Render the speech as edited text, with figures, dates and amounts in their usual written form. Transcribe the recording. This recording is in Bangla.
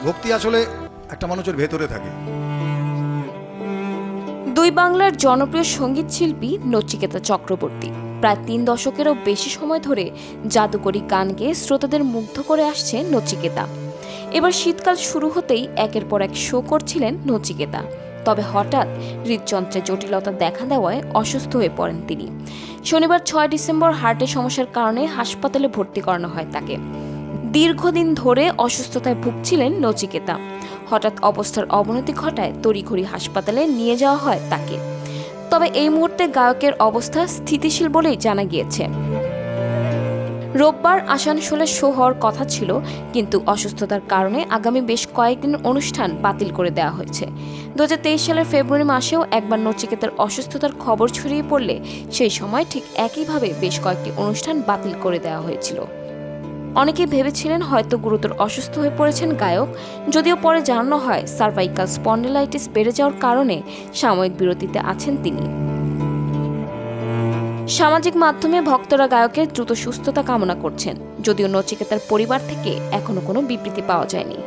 ভক্তি আসলে একটা মানুষের ভেতরে থাকে। দুই বাংলার জনপ্রিয় সঙ্গীত শিল্পী নচিকেতা চক্রবর্তী প্রায় 3 দশকেরও বেশি সময় ধরে জাদুকরী গান গেয়ে শ্রোতাদের মুগ্ধ করে আসছে নচিকেতা। এবার শীতকাল শুরু হতেই একের পর এক শো করছিলেন নচিকেতা। তবে হঠাৎ হৃদযন্ত্রে জটিলতা দেখা দেওয়ায় অসুস্থ হয়ে পড়েন তিনি। শনিবার 6 ডিসেম্বর হার্টের সমস্যার কারণে হাসপাতালে ভর্তি করানো হয় তাকে। দীর্ঘদিন ধরে অসুস্থতায় ভুগছিলেন নচিকেতা। হঠাৎ অবস্থার অবনতি ঘটায় তড়িঘড়ি হাসপাতালে নিয়ে যাওয়া হয় তাকে। তবে এই মুহূর্তে গায়কের অবস্থা স্থিতিশীল বলেই জানা গিয়েছে। রোববার আসানসোলে শো হওয়ার কথা ছিল, কিন্তু অসুস্থতার কারণে আগামী বেশ কয়েকদিন অনুষ্ঠান বাতিল করে দেওয়া হয়েছে। 2023 সালের ফেব্রুয়ারি মাসেও একবার নচিকেতার অসুস্থতার খবর ছড়িয়ে পড়লে সেই সময় ঠিক একইভাবে বেশ কয়েকটি অনুষ্ঠান বাতিল করে দেওয়া হয়েছিল। অনেকেই ভেবেছিলেন হয়তো গুরুতর অসুস্থ হয়ে পড়েছেন গায়ক, যদিও পরে জানানো হয় সার্ভাইকাল স্পন্ডিলাইটিস বেড়ে যাওয়ার কারণে সাময়িক বিরতিতে আছেন তিনি। সামাজিক মাধ্যমে ভক্তরা গায়কের দ্রুত সুস্থতা কামনা করছেন, যদিও নচিকেতার পরিবার থেকে এখনো কোনো বিবৃতি পাওয়া যায়নি।